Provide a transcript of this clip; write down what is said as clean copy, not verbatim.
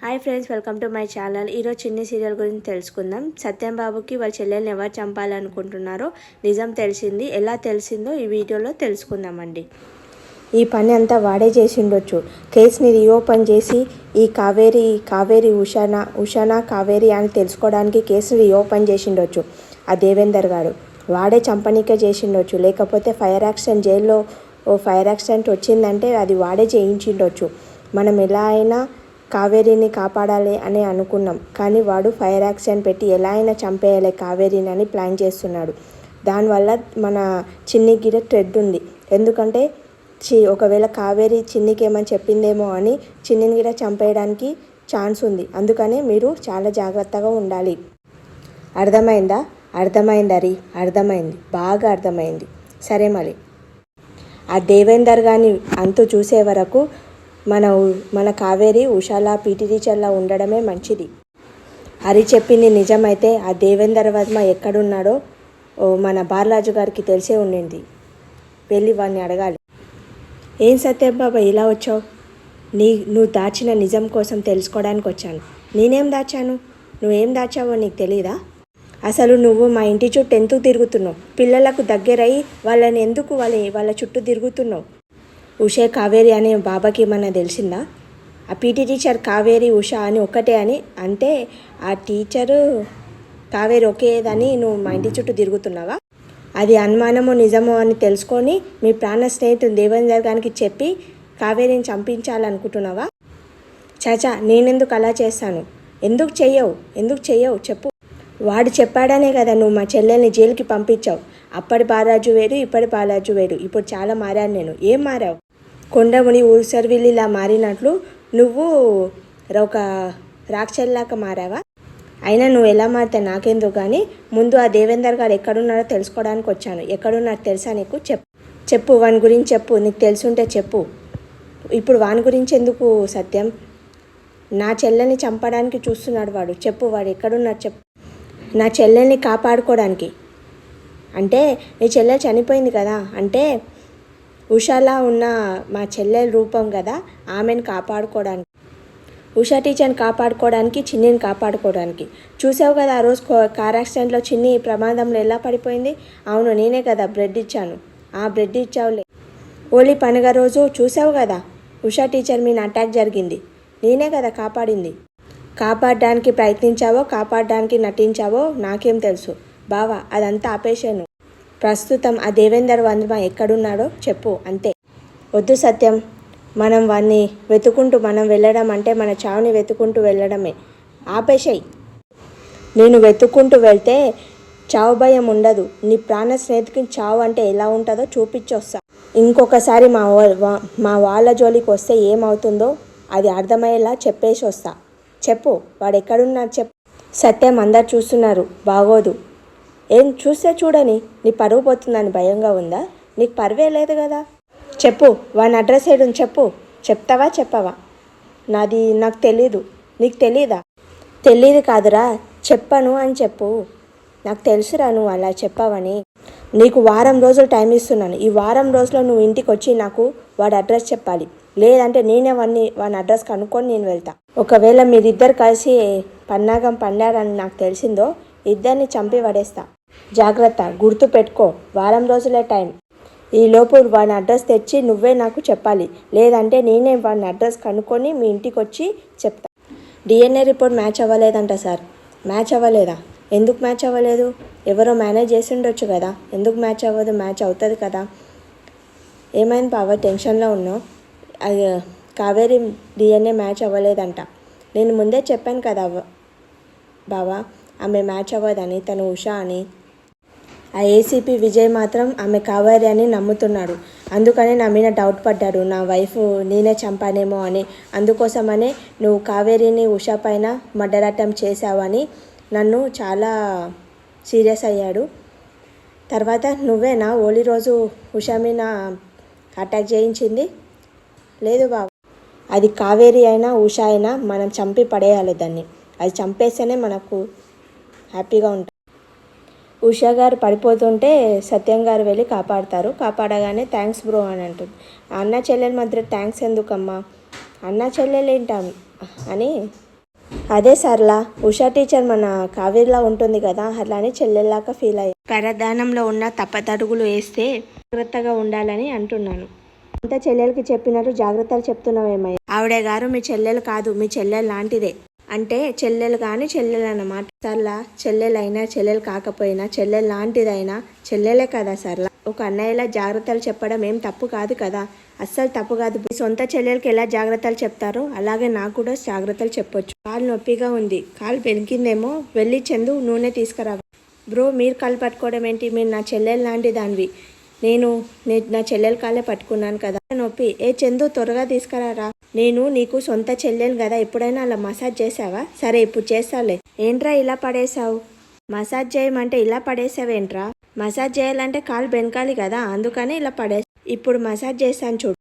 Hi friends, welcome to my channel. ఈరోజు చిన్ని serial గురించి తెలుసుకుందాం. సత్యం బాబుకి వాళ్ళ చెల్లెల్ని ఎవరు చంపాలనుకుంటున్నారో నిజం తెలిసింది. ఎలా తెలిసిందో ఈ వీడియోలో తెలుసుకుందామండి. ఈ పని అంతా వాడే చేసి ఉండొచ్చు. కేసుని రీఓపెన్ చేసి ఈ కావేరి ఉషానా కావేరి అని తెలుసుకోవడానికి కేసుని రీఓపెన్ చేసి ఉండొచ్చు. ఆ దేవేందర్ గారు వాడే చంపనీకే చేసి ఉండొచ్చు. లేకపోతే ఫైర్ యాక్సిడెంట్, జైల్లో ఫైర్ యాక్సిడెంట్ వచ్చిందంటే అది వాడే చేయించిండొచ్చు. మనం ఎలా అయినా కావేరిని కాపాడాలి అని అనుకున్నాం, కానీ వాడు ఫైర్ యాక్సిడెంట్ పెట్టి ఎలా అయినా చంపేయాలి కావేరిని అని ప్లాన్ చేస్తున్నాడు. దానివల్ల మన చిన్ని గిర ట్రెడ్ ఉంది. ఎందుకంటే ఒకవేళ కావేరి చిన్నికి ఏమని చెప్పిందేమో అని చిన్నిని గిర చంపేయడానికి ఛాన్స్ ఉంది. అందుకనే మీరు చాలా జాగ్రత్తగా ఉండాలి. అర్థమైందా? అర్థమైంది, బాగా అర్థమైంది. సరే, మరి ఆ దేవేందర్ గాని అంతు చూసే వరకు మన కావేరి ఉషాలా పీటీ టీచర్లా ఉండడమే మంచిది. హరి చెప్పింది నిజమైతే ఆ దేవేందర్ వర్మ ఎక్కడున్నాడో మన బాలరాజు గారికి తెలిసే ఉండింది. వెళ్ళి వాడిని అడగాలి. ఏం సత్యం బాబా ఇలా వచ్చావు? నువ్వు దాచిన నిజం కోసం తెలుసుకోవడానికి వచ్చాను. నేనేం దాచాను? నువ్వేం దాచావో నీకు తెలీదా? అసలు నువ్వు మా ఇంటి చుట్టూ ఎందుకు తిరుగుతున్నావు? పిల్లలకు దగ్గరై వాళ్ళని ఎందుకు వాళ్ళ చుట్టూ తిరుగుతున్నావు? ఉషే కావేరి అనే బాబాకి ఏమన్నా తెలిసిందా? ఆ పీటీ టీచర్ కావేరి ఉష అని ఒక్కటే అని అంటే ఆ టీచరు కావేరి ఒకేదని నువ్వు మా ఇంటి చుట్టూ తిరుగుతున్నావా? అది అనుమానమో నిజమో అని తెలుసుకొని మీ ప్రాణ స్నేహితుడు దేవేందర్ గారికి చెప్పి కావేరిని చంపించాలనుకుంటున్నావా? చాచా, నేనెందుకు అలా చేస్తాను? ఎందుకు చెయ్యవు చెప్పు. వాడు చెప్పాడనే కదా నువ్వు మా చెల్లెల్ని జైలుకి పంపించావు. అప్పటి బాలరాజు వేరు, ఇప్పటి బాలరాజు వేరు. ఇప్పుడు చాలా మారాను నేను. ఏం మారావు? కొండముని ఊసర్విల్లిలా మారినట్లు నువ్వు ఒక రాక్షల్లాగా మారావా? అయినా నువ్వు ఎలా మారితే నాకెందుకు, కానీ ముందు ఆ దేవేందర్ గారు ఎక్కడున్నారో తెలుసుకోవడానికి వచ్చాను. ఎక్కడున్నారో తెలుసా నీకు? చెప్పు వాని గురించి చెప్పు. నీకు తెలుసుంటే చెప్పు. ఇప్పుడు వాని గురించి ఎందుకు సత్యం? నా చెల్లెల్ని చంపడానికి చూస్తున్నాడు వాడు. చెప్పు, వాడు ఎక్కడున్నాడు చెప్పు. నా చెల్లెల్ని కాపాడుకోవడానికి అంటే నీ చెల్లెలు చనిపోయింది కదా, అంటే ఉషాలా ఉన్న మా చెల్లెల రూపం కదా, ఆమెను కాపాడుకోవడానికి, ఉషా టీచర్ని కాపాడుకోవడానికి, చిన్నిని కాపాడుకోవడానికి. చూసావు కదా ఆ రోజు కార్ యాక్సిడెంట్లో చిన్ని ప్రమాదంలో ఎలా పడిపోయింది? అవును, నేనే కదా బ్రెడ్ ఇచ్చాను. ఆ బ్రెడ్ ఇచ్చావులే. హోలీ పండుగ రోజు చూసావు కదా ఉషా టీచర్ మీద అటాక్ జరిగింది. నేనే కదా కాపాడింది. కాపాడడానికి ప్రయత్నించావో కాపాడడానికి నటించావో నాకేం తెలుసు బావా. అదంతా ఆపేశాను. ప్రస్తుతం ఆ దేవేందర్ వర్మ ఎక్కడున్నాడో చెప్పు, అంతే. వద్దు సత్యం, మనం వాడిని వెతుకుంటూ మనం వెళ్ళడం అంటే మన చావుని వెతుకుంటూ వెళ్ళడమే. ఆపేశాయి. నేను వెతుక్కుంటూ వెళ్తే చావు భయం ఉండదు. నీ ప్రాణ స్నేహితుకి చావు అంటే ఎలా ఉంటుందో చూపించొస్తా. ఇంకొకసారి మా వాళ్ళ జోలికి వస్తే ఏమవుతుందో అది అర్థమయ్యేలా చెప్పేసి వస్తా. చెప్పు, వాడు ఎక్కడున్నాడు చెప్పు. సత్యం, అందరు చూస్తున్నారు, బాగోదు. ఏం చూస్తే చూడని, నీ పరువు పోతుందని భయంగా ఉందా? నీకు పరువే లేదు కదా. చెప్పు, వాని అడ్రస్ ఏడుంది చెప్పు. చెప్తావా చెప్పవా? నాకు తెలీదు. నీకు తెలీదా? తెలీదు కాదురా, చెప్పను అని చెప్పు. నాకు తెలుసురా నువ్వు అలా చెప్పావని. నీకు వారం రోజులు టైం ఇస్తున్నాను. ఈ వారం రోజుల్లో నువ్వు ఇంటికి వచ్చి నాకు వాడి అడ్రస్ చెప్పాలి. లేదంటే నేనే వాని అడ్రస్ కనుక్కొని నేను వెళ్తా. ఒకవేళ మీరిద్దరు కలిసి పన్నాగం పండారని నాకు తెలిసిందో ఇద్దరిని చంపి పడేస్తా. జాగ్రత్త, గుర్తు పెట్టుకో. వారం రోజులే టైం. ఈలోపు వాని అడ్రస్ తెచ్చి నువ్వే నాకు చెప్పాలి. లేదంటే నేనే వాని అడ్రస్ కనుక్కొని మీ ఇంటికి వచ్చి చెప్తా. DNA రిపోర్ట్ మ్యాచ్ అవ్వలేదంట సార్. మ్యాచ్ అవ్వలేదా? ఎందుకు మ్యాచ్ అవ్వలేదు? ఎవరో మేనేజ్ చేసి ఉండొచ్చు కదా. ఎందుకు మ్యాచ్ అవ్వదు? మ్యాచ్ అవుతుంది కదా. ఏమైంది బావ, టెన్షన్లో ఉన్నావు? కావేరి DNA మ్యాచ్ అవ్వలేదంట. నేను ముందే చెప్పాను కదా బావా, ఆమె మ్యాచ్ అవ్వదని, తను ఉషా అని. ఆ ఏసీపీ విజయ్ మాత్రం ఆమె కావేరి అని నమ్ముతున్నాడు. అందుకనే నా మీద డౌట్ పడ్డాడు, నా వైఫ్ నేనే చంపానేమో అని. అందుకోసమనే నువ్వు కావేరిని ఉషా పైన మర్డర్ అటెంప్ట్ చేశావని నన్ను చాలా సీరియస్ అయ్యాడు. తర్వాత నువ్వేనా హోలీ రోజు ఉషా మీద అటాక్ చేయించింది? లేదు బాబు, అది కావేరి అయినా ఉషా అయినా మనం చంపి పడేయాలి దాన్ని. అది చంపేస్తేనే మనకు హ్యాపీగా ఉంటుంది. ఉషా గారు పడిపోతుంటే సత్యం గారు వెళ్ళి కాపాడతారు. కాపాడగానే థ్యాంక్స్ బ్రో అని అంటుంది. అన్న చెల్లెల మధ్య థ్యాంక్స్ ఎందుకమ్మా, అన్న చెల్లెలు ఏంటా అని అదే సర్లా ఉషా టీచర్ మన కావేరిలా ఉంటుంది కదా, అట్లానే చెల్లెల్లాగా ఫీల్ అయ్యా. పరధ్యానంలో ఉన్న తప్పతడుగులు వేస్తే జాగ్రత్తగా ఉండాలని అంటున్నాను. అంత చెల్లెలకి చెప్పినట్టు జాగ్రత్తలు చెప్తున్నావేమయ్యా? ఆవిడ గారు మీ చెల్లెలు కాదు, మీ చెల్లెలు లాంటిదే. అంటే చెల్లెలు కానీ చెల్లెలు అన్నమాట. సర్లా చెల్లెలైనా చెల్లెలు కాకపోయినా చెల్లెలు లాంటిదైనా చెల్లెలే కదా సర్లా. ఒక అన్నయ్యలా జాగ్రత్తలు చెప్పడం ఏం తప్పు కాదు కదా. అస్సలు తప్పు కాదు. మీ సొంత చెల్లెలకి ఎలా జాగ్రత్తలు చెప్తారో అలాగే నాకు కూడా జాగ్రత్తలు చెప్పొచ్చు. కాలు నొప్పిగా ఉంది, కాలు పెరిగిందేమో, వెళ్ళి చందు నూనె తీసుకురా. బ్రో మీరు కాలు పట్టుకోవడం ఏంటి? మీరు నా చెల్లెలు లాంటి దానివి. నేను నా చెల్లెల కాలే పట్టుకున్నాను కదా. నొప్పి చందు త్వరగా తీసుకురారా. నేను నీకు సొంత చెల్లెలు కదా, ఎప్పుడైనా అలా మసాజ్ చేసావా? సరే ఇప్పుడు చేస్తావులే. ఏంట్రా ఇలా పడేసావు? మసాజ్ చేయమంటే ఇలా పడేసావేంట్రా? మసాజ్ చేయాలంటే కాలు బెనకాలి కదా, అందుకని ఇలా పడేసా. ఇప్పుడు మసాజ్ చేశాను చూడు.